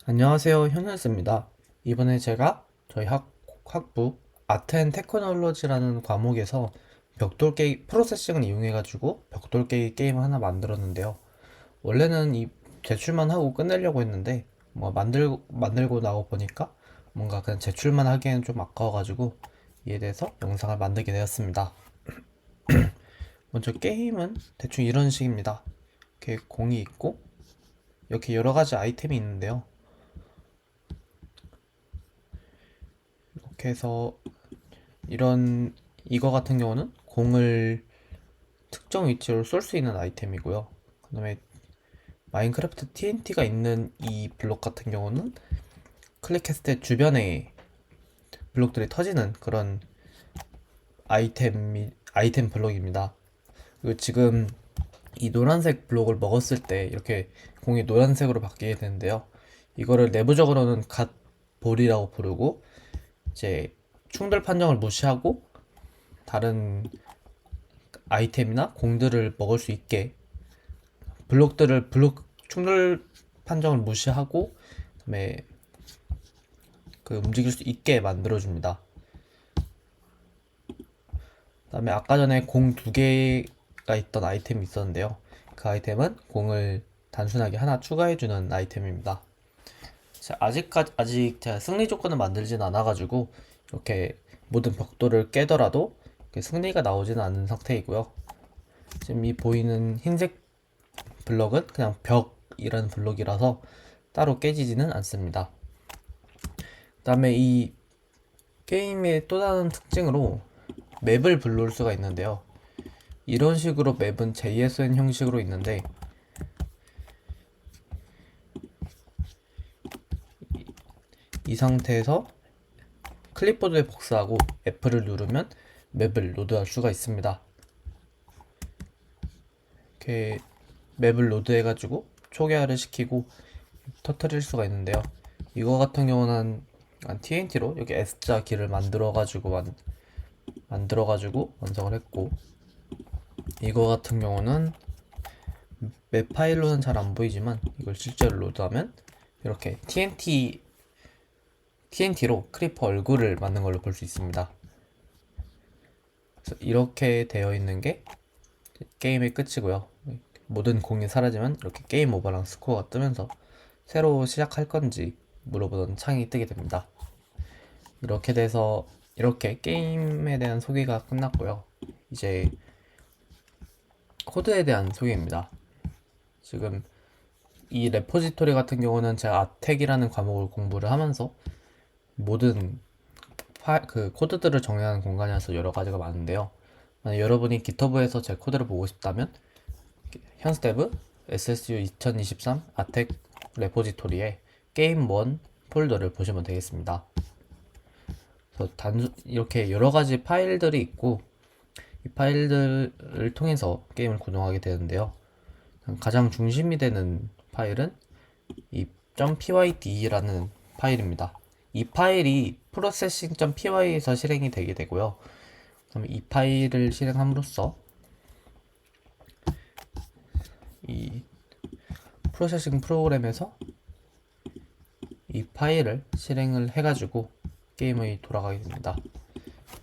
안녕하세요, 현우였습니다. 이번에 제가 저희 학부 아트 앤 테크놀로지라는 과목에서 벽돌 게임 프로세싱을 이용해가지고 벽돌 게임 하나 만들었는데요. 원래는 이 제출만 하고 끝내려고 했는데 뭐 만들고 나고 보니까 뭔가 그냥 제출만 하기에는 좀 아까워가지고 이에 대해서 영상을 만들게 되었습니다. 먼저 게임은 대충 이런 식입니다. 이렇게 공이 있고 이렇게 여러 가지 아이템이 있는데요. 이렇게 해서 이거 같은 경우는 공을 특정 위치로 쏠 수 있는 아이템이고요. 그 다음에 마인크래프트 TNT가 있는 이 블록 같은 경우는 클릭했을 때 주변에 블록들이 터지는 그런 아이템 블록입니다. 그리고 지금 이 노란색 블록을 먹었을 때 이렇게 공이 노란색으로 바뀌게 되는데요. 이거를 내부적으로는 갓볼이라고 부르고, 이제 충돌 판정을 무시하고 다른 아이템이나 공들을 먹을 수 있게 블록 충돌 판정을 무시하고 그다음에 그 움직일 수 있게 만들어줍니다. 그다음에 아까 전에 공 두 개가 있던 아이템이 있었는데요. 그 아이템은 공을 단순하게 하나 추가해주는 아이템입니다. 아직 제가 승리 조건을 만들진 않아가지고 이렇게 모든 벽돌을 깨더라도 이렇게 승리가 나오지는 않는 상태이고요. 지금 이 보이는 흰색 블럭은 그냥 벽이라는 블럭이라서 따로 깨지지는 않습니다. 그 다음에 이 게임의 또 다른 특징으로 맵을 불러올 수가 있는데요. 이런 식으로 맵은 JSON 형식으로 있는데, 이 상태에서 클립보드에 복사하고 F를 누르면 맵을 로드할 수가 있습니다. 이렇게 맵을 로드해가지고 초기화를 시키고 터트릴 수가 있는데요. 이거 같은 경우는 TNT로 여기 S자 키를 만들어가지고 완성을 했고, 이거 같은 경우는 맵 파일로는 잘 안 보이지만 이걸 실제로 로드하면 이렇게 TNT로 크리퍼 얼굴을 만든 걸로 볼 수 있습니다. 그래서 이렇게 되어 있는 게 게임의 끝이고요. 모든 공이 사라지면 이렇게 게임 오버랑 스코어가 뜨면서 새로 시작할 건지 물어보는 창이 뜨게 됩니다. 이렇게 돼서 이렇게 게임에 대한 소개가 끝났고요. 이제 코드에 대한 소개입니다. 지금 이 레포지토리 같은 경우는 제가 아텍이라는 과목을 공부를 하면서 모든 그 코드들을 정의하는 공간이라서 여러 가지가 많은데요. 만약 여러분이 GitHub에서 제 코드를 보고 싶다면 현스데브 SSU 2023 아텍 레포지토리에 게임 1 폴더를 보시면 되겠습니다. 그래서 이렇게 여러 가지 파일들이 있고, 이 파일들을 통해서 게임을 구동하게 되는데요. 가장 중심이 되는 파일은 이 .pyd라는 파일입니다. 이 파일이 processing.py에서 실행이 되게 되고요. 그럼 이 파일을 실행함으로써 이 프로세싱 프로그램에서 이 파일을 실행을 해가지고 게임이 돌아가게 됩니다.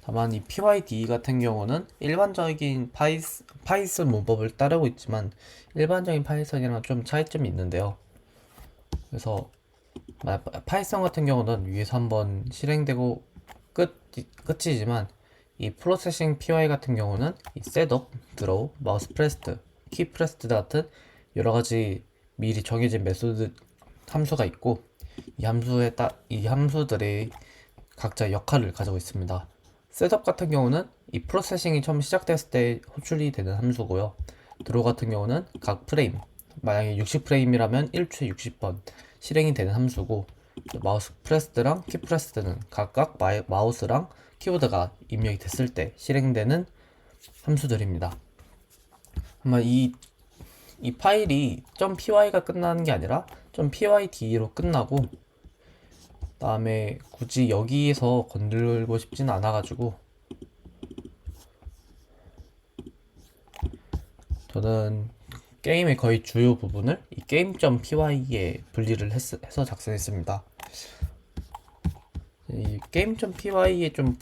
다만 이 PYD 같은 경우는 일반적인 파이썬 문법을 따르고 있지만 일반적인 파이썬이랑 좀 차이점이 있는데요. 그래서 파이썬 같은 경우는 위에서 한번 실행되고 끝이지만, 이 프로세싱 PY 같은 경우는 이 셋업, 드로우, 마우스 프레스트, 키 프레스트 같은 여러 가지 미리 정해진 메소드 함수가 있고, 이 함수들이 각자 역할을 가지고 있습니다. 셋업 같은 경우는 이 프로세싱이 처음 시작됐을 때 호출이 되는 함수고요. 드로우 같은 경우는 각 프레임, 만약에 60프레임이라면 1초에 60번 실행이 되는 함수고, 마우스 프레스드랑 키 프레스드는 각각 마우스랑 키보드가 입력이 됐을 때 실행되는 함수들입니다. 아마 이 파일이 .py가 끝나는 게 아니라 .pyd로 끝나고, 다음에 굳이 여기에서 건들고 싶지는 않아가지고 저는 게임의 거의 주요 부분을 이 game.py에 분리를 해서 작성했습니다. 이 game.py에 좀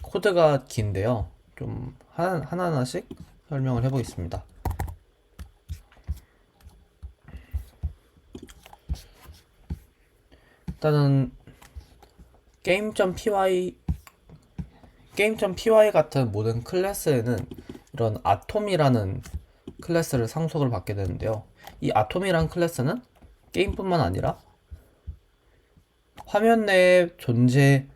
코드가 긴데요. 좀 하나하나씩 설명을 해보겠습니다. 일단은 game.py 같은 모든 클래스에는 이런 아톰이라는 클래스를 상속을 받게 되는데요. 이 아톰이라는 클래스는 게임뿐만 아니라 화면 내에 존재하는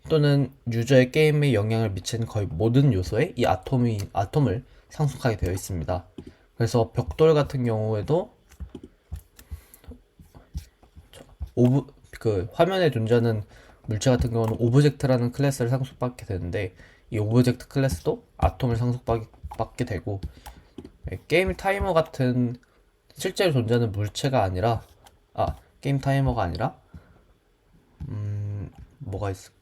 또는 유저의 게임에 영향을 미치는 거의 모든 요소에 이 아톰을 상속하게 되어 있습니다. 그래서 벽돌 같은 경우에도 화면에 존재하는 물체 같은 경우는 오브젝트라는 클래스를 상속받게 되는데, 이 오브젝트 클래스도 아톰을 상속받게 되고, 게임 타이머 같은 실제로 존재하는 물체가 아니라, 게임 타이머가 아니라 뭐가 있어?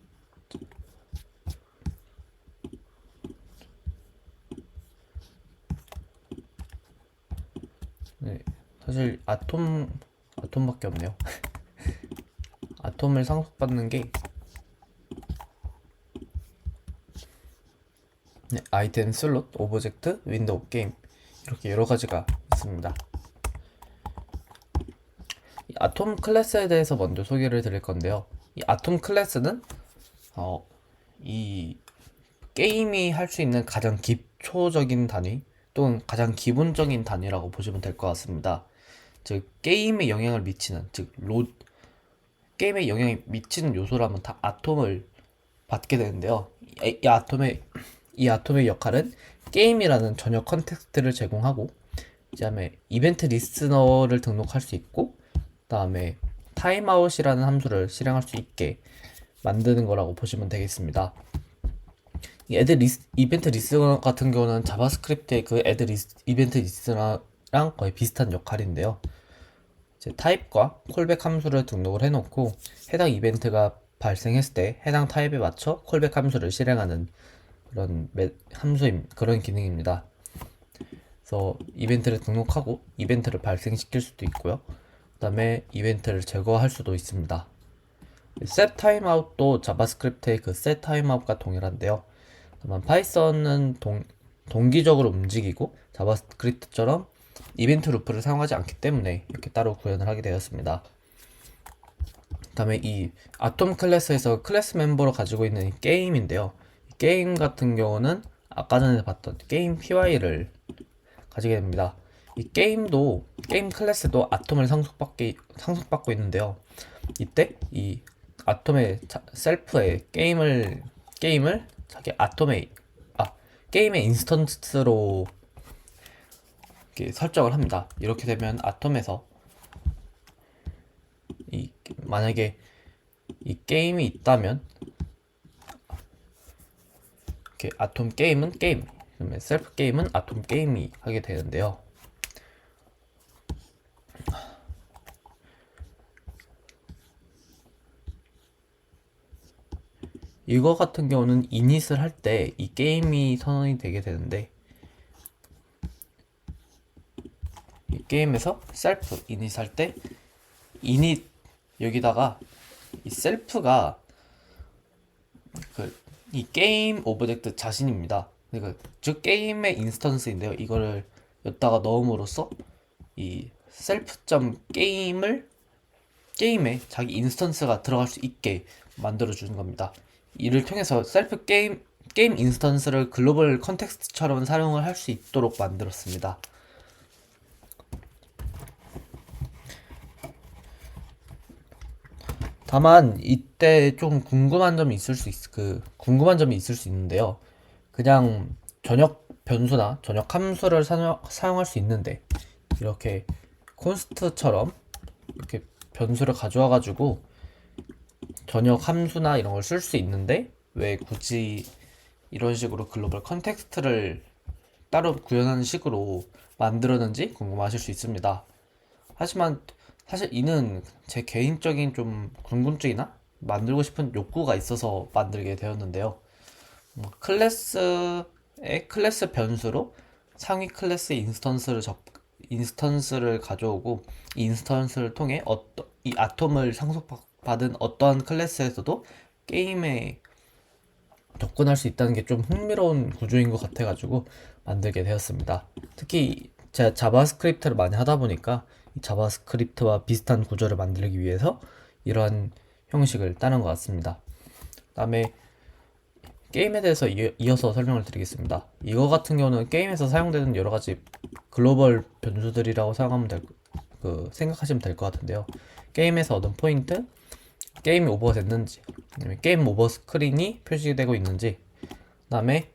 네, 사실 아톰밖에 없네요. 아톰을 상속받는 게 아이템, 슬롯, 오브젝트, 윈도우, 게임 이렇게 여러 가지가 있습니다. 이 아톰 클래스에 대해서 먼저 소개를 드릴 건데요. 이 아톰 클래스는 이 게임이 할 수 있는 가장 기초적인 단위 또는 가장 기본적인 단위라고 보시면 될 것 같습니다. 즉 게임에 영향을 미치는 게임에 영향이 미치는 요소라면 다 아톰을 받게 되는데요. 이 아톰의 역할은 게임이라는 전혀 컨텍스트를 제공하고, 그다음에 이벤트 리스너를 등록할 수 있고, 그다음에 타임아웃이라는 함수를 실행할 수 있게 만드는 거라고 보시면 되겠습니다. 이 이벤트 리스너 같은 경우는 자바스크립트의 그 이벤트 리스너랑 거의 비슷한 역할인데요. 이제 타입과 콜백 함수를 등록을 해놓고 해당 이벤트가 발생했을 때 해당 타입에 맞춰 콜백 함수를 실행하는 그런 기능입니다. 그래서 이벤트를 등록하고 이벤트를 발생시킬 수도 있고요. 그 다음에 이벤트를 제거할 수도 있습니다. set timeout도 자바스크립트의 그 set timeout과 동일한데요. 다만 파이썬은 동기적으로 움직이고 자바스크립트처럼 이벤트 루프를 사용하지 않기 때문에 이렇게 따로 구현을 하게 되었습니다. 그 다음에 이 아톰 클래스에서 클래스 멤버로 가지고 있는 이 게임인데요. 이 게임 같은 경우는 아까 전에 봤던 게임 py를 가지게 됩니다. 이 게임 클래스도 아톰을 상속받고 있는데요. 이때 이 아톰의 셀프에 게임을 자기 게임의 인스턴스로 이렇게 설정을 합니다. 이렇게 되면 아톰에서 만약에 이 게임이 있다면 이렇게 아톰 게임은 게임, 그러면 셀프 게임은 아톰 게임이 하게 되는데요. 이거 같은 경우는 이닛을 할 때 이 게임이 선언이 되게 되는데, 이 게임에서 셀프 이닛 할 때 이닛 여기다가 이 셀프가 이 게임 오브젝트 자신입니다. 그러니까 즉 게임의 인스턴스인데요. 이거를 여기다가 넣음으로써 이 셀프.점 게임에 자기 인스턴스가 들어갈 수 있게 만들어 주는 겁니다. 이를 통해서 셀프 게임 인스턴스를 글로벌 컨텍스트처럼 사용을 할 수 있도록 만들었습니다. 다만 이때 좀 궁금한 점이 있을 수 있는데요. 그냥 전역 변수나 전역 함수를 사용할 수 있는데, 이렇게 콘스트처럼 이렇게 변수를 가져와 가지고 전역 함수나 이런 걸 쓸 수 있는데 왜 굳이 이런 식으로 글로벌 컨텍스트를 따로 구현하는 식으로 만들었는지 궁금하실 수 있습니다. 하지만 사실 이는 제 개인적인 좀 궁금증이나 만들고 싶은 욕구가 있어서 만들게 되었는데요. 클래스 변수로 상위 클래스 인스턴스를 인스턴스를 가져오고 이 인스턴스를 통해 이 아톰을 상속받은 어떠한 클래스에서도 게임에 접근할 수 있다는 게 좀 흥미로운 구조인 것 같아가지고 만들게 되었습니다. 특히 제가 자바스크립트를 많이 하다 보니까 이 자바스크립트와 비슷한 구조를 만들기 위해서 이러한 형식을 따는 것 같습니다. 그다음에 게임에 대해서 이어서 설명을 드리겠습니다. 이거 같은 경우는 게임에서 사용되는 여러 가지 글로벌 변수들이라고 생각하시면 될 것 같은데요. 게임에서 얻은 포인트, 게임이 오버가 됐는지, 아니면 게임 오버 스크린이 표시되고 있는지, 그다음에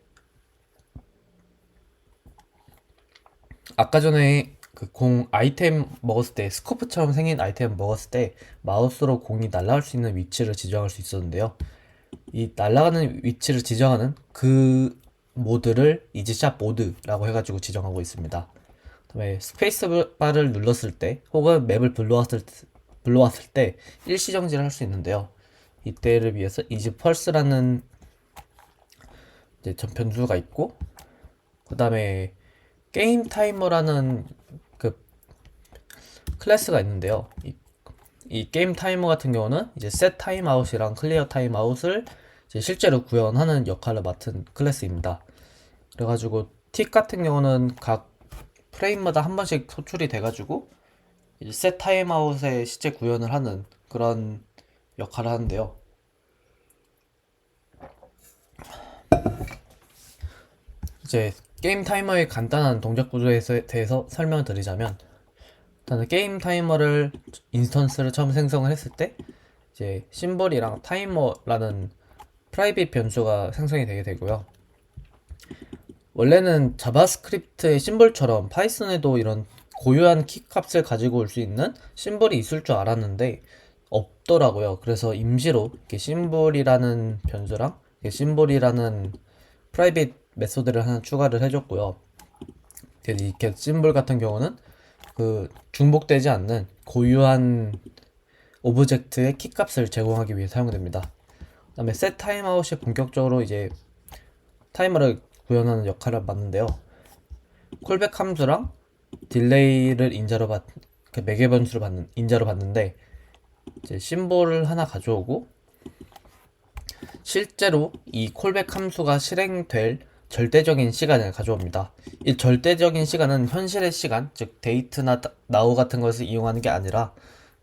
아까 전에 그 공 아이템 먹었을 때 스코프처럼 생긴 아이템 먹었을 때 마우스로 공이 날아갈 수 있는 위치를 지정할 수 있었는데요. 이 날아가는 위치를 지정하는 그 모드를 이지샵 모드라고 해가지고 지정하고 있습니다. 그다음에 스페이스 바를 눌렀을 때 혹은 맵을 불러왔을 때 일시 정지를 할 수 있는데요. 이때를 위해서 이지펄스라는 이제 전 변수가 있고, 그 다음에 게임 타이머라는 그 클래스가 있는데요. 이 게임 타이머 같은 경우는 이제 set 타임아웃이랑 클리어 타임아웃을 이제 실제로 구현하는 역할을 맡은 클래스입니다. 그래가지고 틱 같은 경우는 각 프레임마다 한 번씩 소출이 돼가지고 이제 set 타임아웃의 실제 구현을 하는 그런 역할을 하는데요. 이제 게임 타이머의 간단한 동작 구조에 대해서 설명을 드리자면, 일단은 게임 타이머를 인스턴스를 처음 생성을 했을 때 이제 심볼이랑 타이머라는 프라이빗 변수가 생성이 되게 되고요. 원래는 자바스크립트의 심볼처럼 파이썬에도 이런 고유한 키 값을 가지고 올 수 있는 심볼이 있을 줄 알았는데 없더라고요. 그래서 임시로 이렇게 심볼이라는 변수랑 심볼이라는 프라이빗 메소드를 하나 추가를 해줬고요. 이 getSymbol 같은 경우는 그 중복되지 않는 고유한 오브젝트의 키값을 제공하기 위해 사용됩니다. 그 다음에 setTimeout이 본격적으로 이제 타이머를 구현하는 역할을 맡는데요. 콜백 함수랑 딜레이를 그 매개 변수로 인자로 받는데 이제 심볼을 하나 가져오고 실제로 이 콜백 함수가 실행될 절대적인 시간을 가져옵니다. 이 절대적인 시간은 현실의 시간, 즉 데이트나 나우 같은 것을 이용하는 게 아니라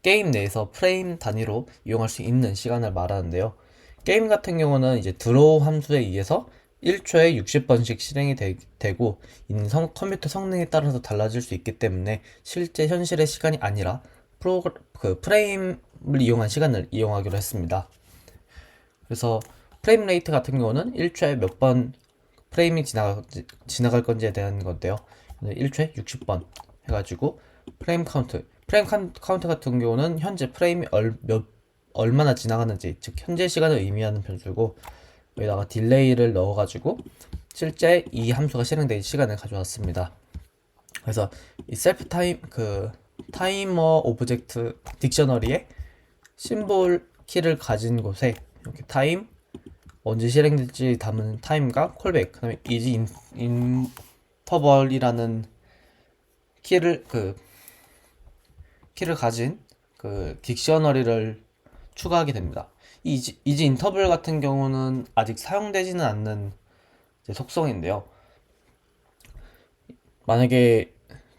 게임 내에서 프레임 단위로 이용할 수 있는 시간을 말하는데요. 게임 같은 경우는 이제 드로우 함수에 의해서 1초에 60번씩 실행이 되고 있는 컴퓨터 성능에 따라서 달라질 수 있기 때문에 실제 현실의 시간이 아니라 프레임을 이용한 시간을 이용하기로 했습니다. 그래서 프레임 레이트 같은 경우는 1초에 몇 번 프레임이 지나갈 건지에 대한 건데요. 1초에 60번 해가지고 프레임 카운트 같은 경우는 현재 프레임이 얼마나 지나가는지, 즉 현재 시간을 의미하는 변수고, 여기다가 딜레이를 넣어가지고 실제 이 함수가 실행된 시간을 가져왔습니다. 그래서 이 셀프 타이머 오브젝트 딕셔너리에 심볼 키를 가진 곳에 이렇게 타임, 언제 실행될지 담은 타임과 콜백, 그 다음에 이지 인터벌이라는 키를 가진 그 딕셔너리를 추가하게 됩니다. 이지 인터벌 같은 경우는 아직 사용되지는 않는 속성인데요. 만약에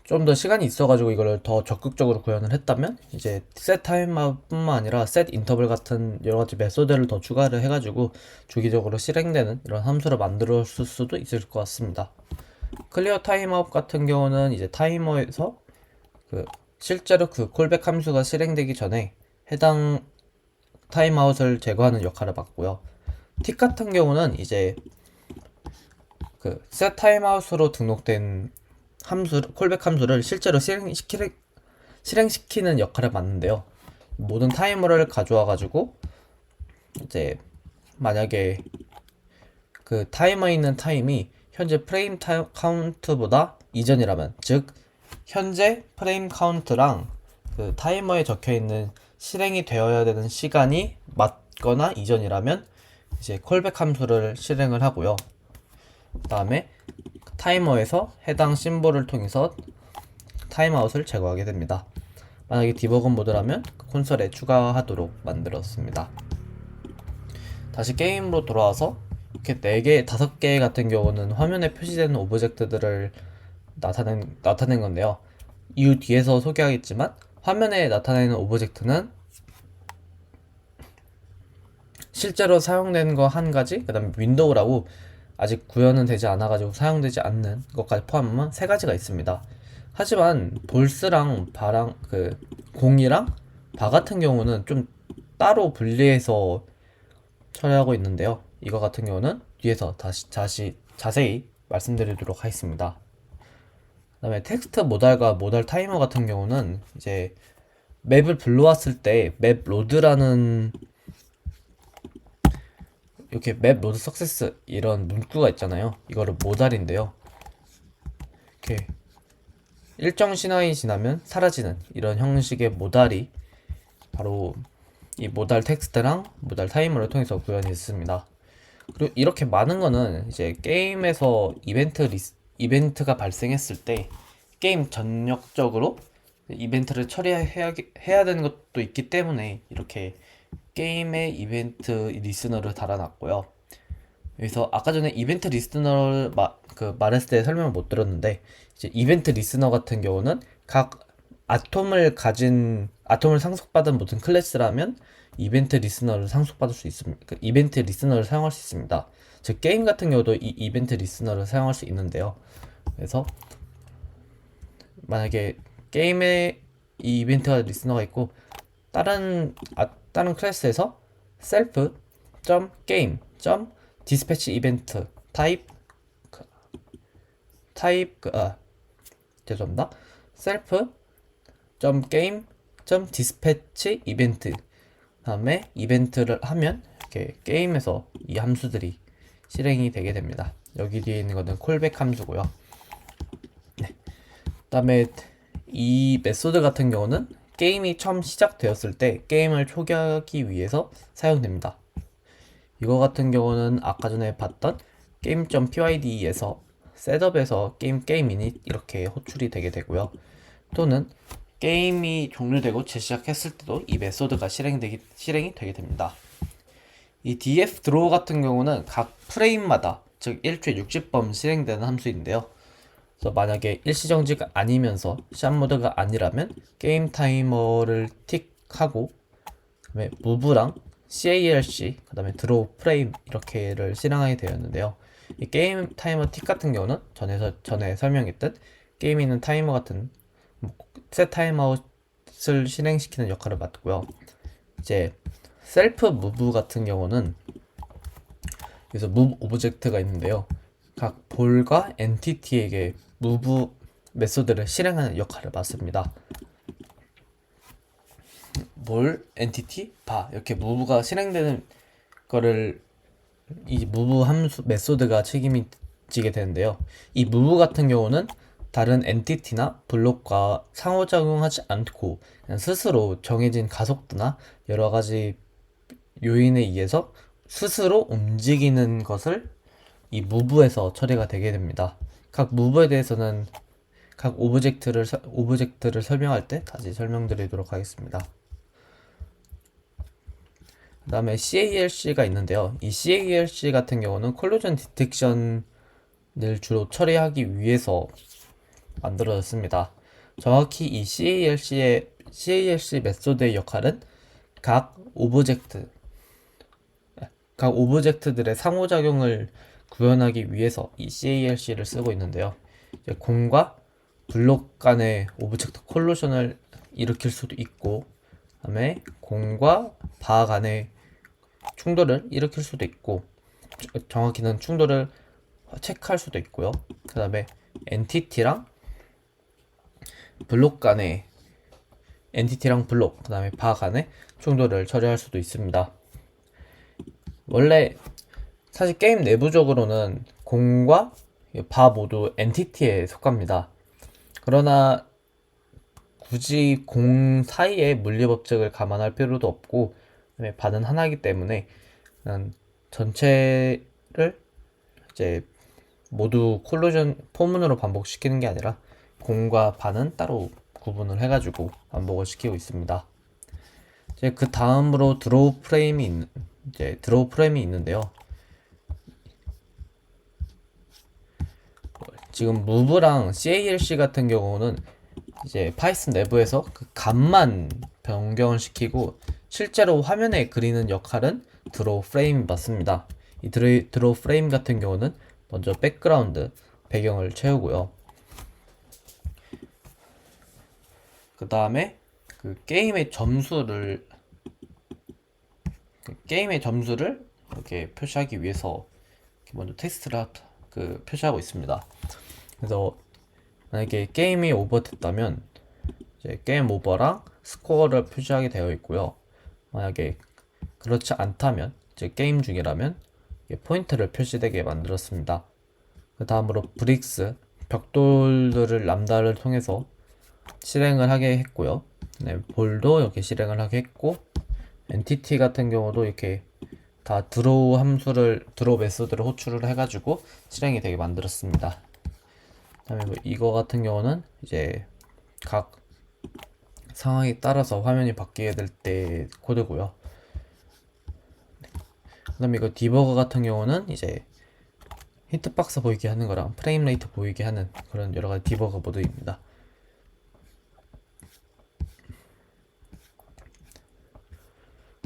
좀 더 시간이 있어가지고 이걸 더 적극적으로 구현을 했다면 이제 set time뿐만 아니라 set interval 같은 여러 가지 메소드를 더 추가를 해가지고 주기적으로 실행되는 이런 함수를 만들었을 수도 있을 것 같습니다. clear timeout 같은 경우는 이제 타이머에서 실제로 그 콜백 함수가 실행되기 전에 해당 타임아웃을 제거하는 역할을 맡고요. 틱 같은 경우는 이제 set timeout으로 등록된 콜백 함수를 실제로 실행시키는 역할을 맡는데요. 모든 타이머를 가져와 가지고 이제 만약에 그 타이머에 있는 타임이 현재 프레임 카운트보다 이전이라면, 즉 현재 프레임 카운트랑 그 타이머에 적혀 있는 실행이 되어야 되는 시간이 맞거나 이전이라면 이제 콜백 함수를 실행을 하고요. 그 다음에 타이머에서 해당 심볼을 통해서 타임아웃을 제거하게 됩니다. 만약에 디버그 모드라면 콘솔에 추가하도록 만들었습니다. 다시 게임으로 돌아와서 이렇게 4개, 5개 같은 경우는 화면에 표시되는 오브젝트들을 나타낸 건데요. 이후 뒤에서 소개하겠지만 화면에 나타내는 오브젝트는 실제로 사용되는 거 한 가지, 그 다음에 윈도우라고 아직 구현은 되지 않아가지고 사용되지 않는 것까지 포함하면 3가지가 있습니다. 하지만 볼스랑 바랑, 공이랑 바 같은 경우는 좀 따로 분리해서 처리하고 있는데요. 이거 같은 경우는 뒤에서 자세히 말씀드리도록 하겠습니다. 그 다음에 텍스트 모달과 모달 타이머 같은 경우는 이제 맵을 불러왔을 때 맵 로드라는 이렇게 맵 로드 석세스 이런 문구가 있잖아요. 이거를 모달인데요. 이렇게 일정 시간이 지나면 사라지는 이런 형식의 모달이 바로 이 모달 텍스트랑 모달 타이머를 통해서 구현이 있습니다. 그리고 이렇게 많은 거는 이제 게임에서 이벤트가 발생했을 때 게임 전역적으로 이벤트를 처리해야 되는 것도 있기 때문에 이렇게 게임의 이벤트 리스너를 달아놨고요. 여기서 아까 전에 이벤트 리스너를 말했을 때 설명을 못 들었는데, 이제 이벤트 리스너 같은 경우는 각 아톰을 상속받은 모든 클래스라면 이벤트 리스너를 상속받을 수 있습니다. 이벤트 리스너를 사용할 수 있습니다. 즉 게임 같은 경우도 이 이벤트 리스너를 사용할 수 있는데요. 그래서 만약에 게임에 이 이벤트가 리스너가 있고 다른 클래스에서 self.game. 디스패치 이벤트 죄송합니다. self.game.dispatch 이벤트 다음에 이벤트를 하면 이렇게 게임에서 이 함수들이 실행이 되게 됩니다. 여기 뒤에 있는 것은 콜백 함수고요. 네. 그다음에 이 메소드 같은 경우는 게임이 처음 시작되었을 때 게임을 초기화하기 위해서 사용됩니다. 이거 같은 경우는 아까 전에 봤던 game.pyd에서 셋업에서 게임 이닛 이렇게 호출이 되게 되고요. 또는 게임이 종료되고 재시작했을 때도 이 메소드가 실행이 되게 됩니다. 이 df draw 같은 경우는 각 프레임마다 즉 1초에 60번 실행되는 함수인데요. 그래서 만약에 일시정지가 아니면서 샷모드가 아니라면 게임 타이머를 틱하고 그다음에 무브랑 CALC 그다음에 드로우 프레임 이렇게를 실행하게 되었는데요. 이 게임 타이머 틱 같은 경우는 전에 설명했던 게임에 있는 타이머 같은 셋 타임아웃을 실행시키는 역할을 맡고요. 이제 셀프 무브 같은 경우는 그래서 무브 오브젝트가 있는데요. 각 볼과 엔티티에게 무브 메소드를 실행하는 역할을 맡습니다. 볼, 엔티티, 바 이렇게 무브가 실행되는 거를 이 무브 함수 메소드가 책임이 지게 되는데요. 이 무브 같은 경우는 다른 엔티티나 블록과 상호작용하지 않고 그냥 스스로 정해진 가속도나 여러 가지 요인에 의해서 스스로 움직이는 것을 이 무브에서 처리가 되게 됩니다. 각 무브에 대해서는 각 오브젝트를 설명할 때 다시 설명드리도록 하겠습니다. 그 다음에 CALC가 있는데요. 이 CALC 같은 경우는 콜루전 디텍션을 주로 처리하기 위해서 만들어졌습니다. 정확히 이 CALC 메소드의 역할은 각 오브젝트들의 상호작용을 구현하기 위해서 이 CALC를 쓰고 있는데요. 공과 블록 간의 오브젝트 콜루션을 일으킬 수도 있고, 그다음에 공과 바 간의 충돌을 일으킬 수도 있고, 정확히는 충돌을 체크할 수도 있고요. 그 다음에 엔티티랑 블록, 그 다음에 바 간의 충돌을 처리할 수도 있습니다. 원래 사실 게임 내부적으로는 공과 바 모두 엔티티에 속합니다. 그러나 굳이 공 사이에 물리법칙을 감안할 필요도 없고 바는 하나이기 때문에 전체를 이제 모두 콜루전 포문으로 반복시키는 게 아니라 공과 반은 따로 구분을 해가지고 반복을 시키고 있습니다. 이제 그 다음으로 드로우 프레임이 있는데요. 지금 무브랑 CALC 같은 경우는 이제 파이썬 내부에서 그 값만 변경을 시키고 실제로 화면에 그리는 역할은 드로우 프레임이 맞습니다. 이 드로우 프레임 같은 경우는 먼저 백그라운드 배경을 채우고요. 그 다음에 그 게임의 점수를 이렇게 표시하기 위해서 먼저 텍스트를 표시하고 있습니다. 그래서 만약에 게임이 오버됐다면 이제 게임 오버랑 스코어를 표시하게 되어 있고요. 만약에 그렇지 않다면 이제 게임 중이라면 포인트를 표시되게 만들었습니다. 그 다음으로 브릭스 벽돌들을 람다를 통해서 실행을 하게 했고요. 네, 볼도 이렇게 실행을 하게 했고, 엔티티 같은 경우도 이렇게 다 드로우 메소드를 호출을 해가지고 실행이 되게 만들었습니다. 그다음에 뭐 이거 같은 경우는 이제 각 상황에 따라서 화면이 바뀌게 될 때 코드고요. 그다음에 이거 디버거 같은 경우는 이제 히트박스 보이게 하는 거랑 프레임 레이트 보이게 하는 그런 여러 가지 디버거 모드입니다.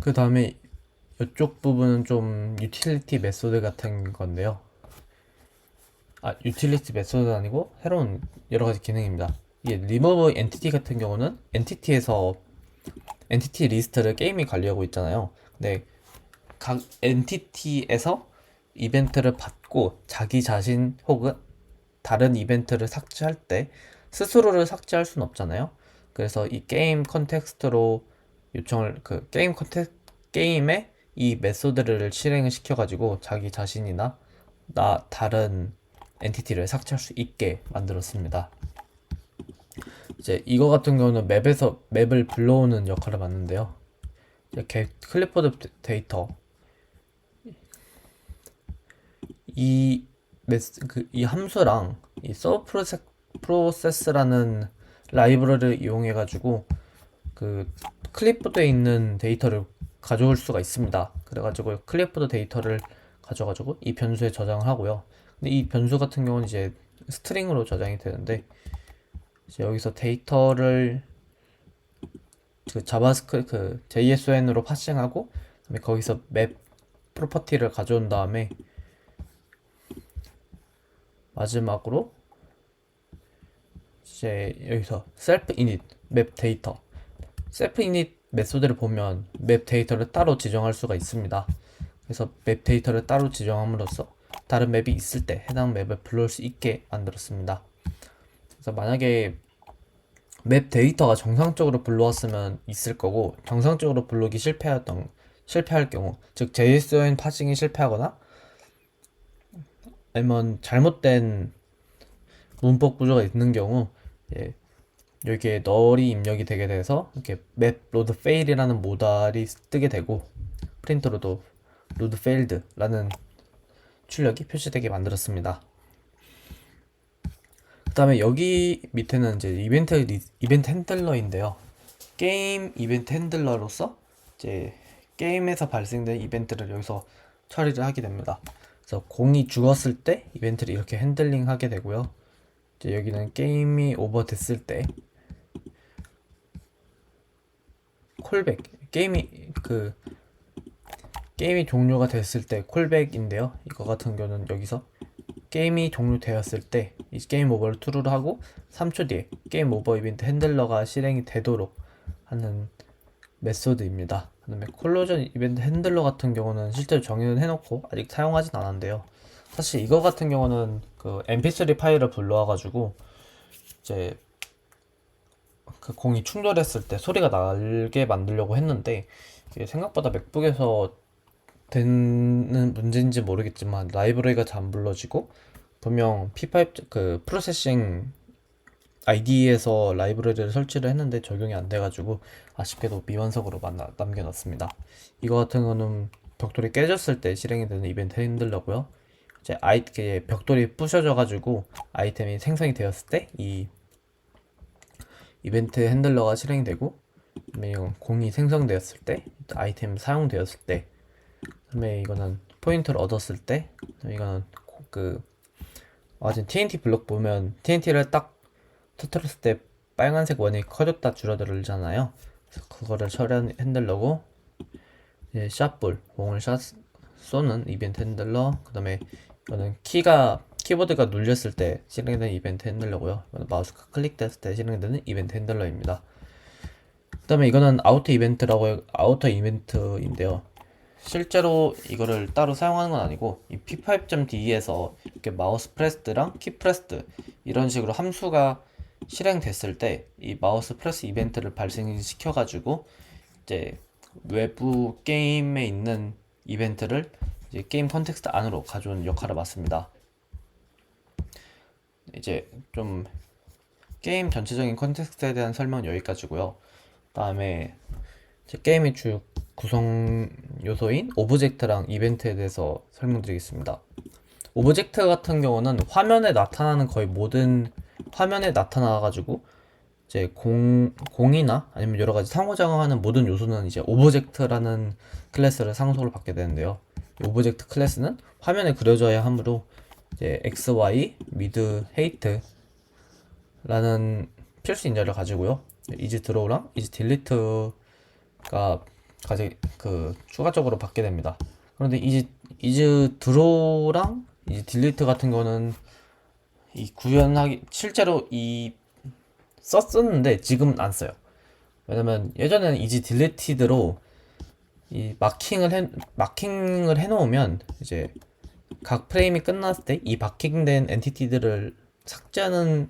그 다음에 이쪽 부분은 좀 유틸리티 메소드 같은 건데요. 유틸리티 메소드는 아니고 새로운 여러 가지 기능입니다. 이게 리무브 엔티티 같은 경우는 엔티티 리스트를 게임이 관리하고 있잖아요. 근데 각 엔티티에서 이벤트를 받고 자기 자신 혹은 다른 이벤트를 삭제할 때 스스로를 삭제할 수는 없잖아요. 그래서 이 게임 컨텍스트로 게임에 이 메소드를 실행을 시켜가지고 자기 자신이나 다른 엔티티를 삭제할 수 있게 만들었습니다. 이제 이거 같은 경우는 맵을 불러오는 역할을 맡는데요. 이렇게 클립보드 데이터 이 함수랑 이 서브 프로세스라는 라이브러리를 이용해 가지고 그 클립보드에 있는 데이터를 가져올 수가 있습니다. 그래가지고 클립보드 데이터를 가져가지고 이 변수에 저장을 하고요. 근데 이 변수 같은 경우는 이제 스트링으로 저장이 되는데 이제 여기서 데이터를 자바스크립트 JSON으로 파싱하고 그다음에 거기서 맵 프로퍼티를 가져온 다음에 마지막으로 이제 여기서 셀프 이닛 맵 데이터 셀프 이닛 메소드를 보면 맵 데이터를 따로 지정할 수가 있습니다. 그래서 맵 데이터를 따로 지정함으로써 다른 맵이 있을 때 해당 맵을 불러올 수 있게 만들었습니다. 그래서 만약에 맵 데이터가 정상적으로 불러왔으면 있을 거고 정상적으로 불러오기 실패할 경우 즉 JSON 파싱이 실패하거나 아니면 잘못된 문법 구조가 있는 경우 여기에 널이 입력이 되게 돼서 이렇게 맵 로드 페일이라는 모달이 뜨게 되고 프린터로도 로드 페일드라는 출력이 표시되게 만들었습니다. 그 다음에 여기 밑에는 이제 이벤트 핸들러인데요. 게임 이벤트 핸들러로서 이제 게임에서 발생된 이벤트를 여기서 처리를 하게 됩니다. 그래서 공이 죽었을 때 이벤트를 이렇게 핸들링 하게 되고요. 이제 여기는 게임이 오버됐을 때 콜백 게임이 종료가 됐을 때 콜백인데요. 이거 같은 경우는 여기서 게임이 종료되었을 때 이 게임 오버를 true를 하고 3초 뒤에 게임 오버 이벤트 핸들러가 실행이 되도록 하는 메소드입니다. 그다음에 콜로전 이벤트 핸들러 같은 경우는 실제로 정의는 해놓고 아직 사용하진 않았는데요. 사실 이거 같은 경우는 그 mp3 파일을 불러와가지고 이제 그 공이 충돌했을 때 소리가 나게 만들려고 했는데 이게 생각보다 맥북에서 되는 문제인지 모르겠지만 라이브러리가 잘 안 불러지고 분명 P5 그 프로세싱 IDE에서 라이브러리를 설치를 했는데 적용이 안 돼가지고 아쉽게도 미완성으로 남겨놨습니다. 이거 같은 거는 벽돌이 깨졌을 때 실행이 되는 이벤트 핸들러고요. 이제 벽돌이 부셔져가지고 아이템이 생성이 되었을 때 이 이벤트 핸들러가 실행이 되고, 그다음에 이건 공이 생성되었을 때, 아이템 사용되었을 때, 그다음에 이거는 포인트를 얻었을 때, 이거는 지금 TNT 블록 보면 TNT를 딱 터뜨렸을 때 빨간색 원이 커졌다 줄어들잖아요. 그래서 그거를 처리하는 핸들러고, 이제 샷볼 공을 쏘는 이벤트 핸들러, 그다음에 이거는 키보드가 눌렸을 때 실행되는 이벤트 핸들러고요. 이거는 마우스가 클릭됐을 때 실행되는 이벤트 핸들러입니다. 그다음에 이거는 아우터 이벤트인데요. 실제로 이거를 따로 사용하는 건 아니고 이 p5.de에서 이렇게 마우스 프레스드랑 키 프레스드 이런 식으로 함수가 실행됐을 때 이 마우스 프레스 이벤트를 발생시켜 가지고 이제 외부 게임에 있는 이벤트를 이제 게임 컨텍스트 안으로 가져오는 역할을 맡습니다. 이제 좀 게임 전체적인 컨텍스트에 대한 설명은 여기까지고요. 다음에 게임의 주 구성 요소인 오브젝트랑 이벤트에 대해서 설명드리겠습니다. 오브젝트 같은 경우는 화면에 나타나는 거의 모든 화면에 나타나가지고 이제 공이나 아니면 여러 가지 상호작용하는 모든 요소는 이제 오브젝트라는 클래스를 상속을 받게 되는데요. 이 오브젝트 클래스는 화면에 그려져야 하므로 이제 x, y, mid, hate라는 필수 인자를 가지고요. 이즈 드로우랑 이즈 딜리트가 추가적으로 받게 됩니다. 그런데 이즈 드로우랑 이즈 딜리트 같은 거는 실제로 썼었는데 지금은 안 써요. 왜냐면 예전에는 이즈 딜리티드로 이 마킹을 해놓으면 이제 각 프레임이 끝났을 때 이 마킹된 엔티티들을 삭제하는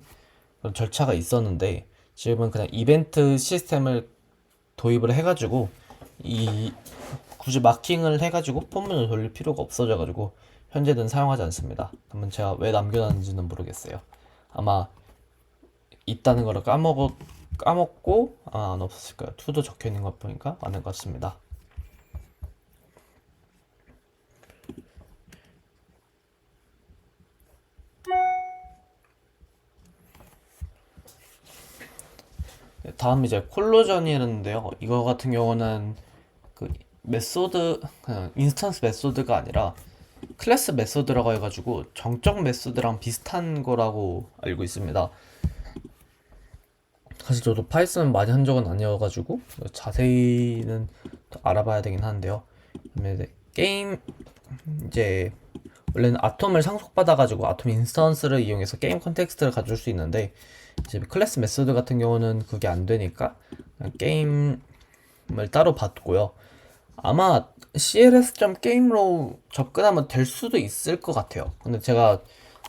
그런 절차가 있었는데 지금은 그냥 이벤트 시스템을 도입을 해가지고 굳이 마킹을 해가지고 폰문을 돌릴 필요가 없어져가지고 현재는 사용하지 않습니다. 그러면 제가 왜 남겨놨는지는 모르겠어요. 아마 있다는 거를 까먹고 안 없었을 거예요. 2도 적혀있는 것 보니까 맞는 것 같습니다. 다음 이제 콜로전이라는데요. 이거 같은 경우는 인스턴스 메소드가 아니라 클래스 메소드라고 해가지고 정적 메소드랑 비슷한 거라고 알고 있습니다. 사실 저도 파이썬 많이 한 적은 아니어가지고 자세히는 더 알아봐야 되긴 하는데요. 그다음에 게임 이제 원래는 아톰을 상속받아가지고 아톰 인스턴스를 이용해서 게임 컨텍스트를 가져올 수 있는데 이제 클래스 메소드 같은 경우는 그게 안 되니까 게임을 따로 받고요. 아마 cls.game로 접근하면 될 수도 있을 것 같아요. 근데 제가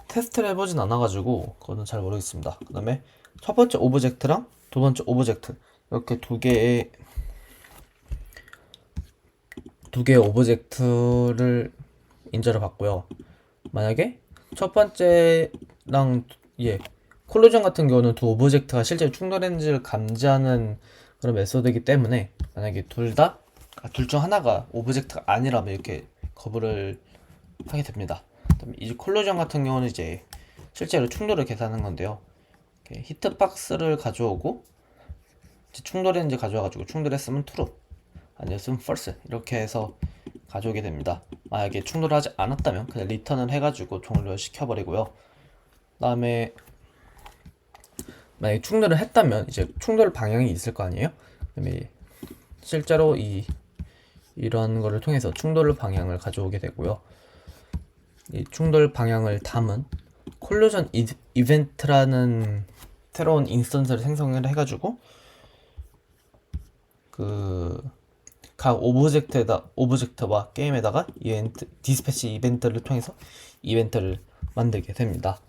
테스트를 해보진 않아가지고 그거는 잘 모르겠습니다. 그 다음에 첫 번째 오브젝트랑 두 번째 오브젝트 이렇게 두 개의 오브젝트를 인저를 받고요. 만약에 첫 번째랑 콜로전 같은 경우는 두 오브젝트가 실제로 충돌했는지를 감지하는 그런 메소드이기 때문에 만약에 둘 중 하나가 오브젝트가 아니라면 이렇게 거부를 하게 됩니다. 그다음에 이 콜로전 같은 경우는 이제 실제로 충돌을 계산하는 건데요. 히트박스를 가져오고 충돌했는지 가져와가지고 충돌했으면 true, 아니었으면 false 이렇게 해서 가져오게 됩니다. 만약에 충돌하지 않았다면 그냥 리턴을 해가지고 종료시켜버리고요. 다음에 만약에 충돌을 했다면 이제 충돌 방향이 있을 거 아니에요? 그다음에 실제로 이런 거를 통해서 충돌 방향을 가져오게 되고요. 이 충돌 방향을 담은 콜루전 이벤트라는 새로운 인스턴스를 생성을 해가지고 각 오브젝트와 게임에다가 디스패치 이벤트를 통해서 이벤트를 만들게 됩니다.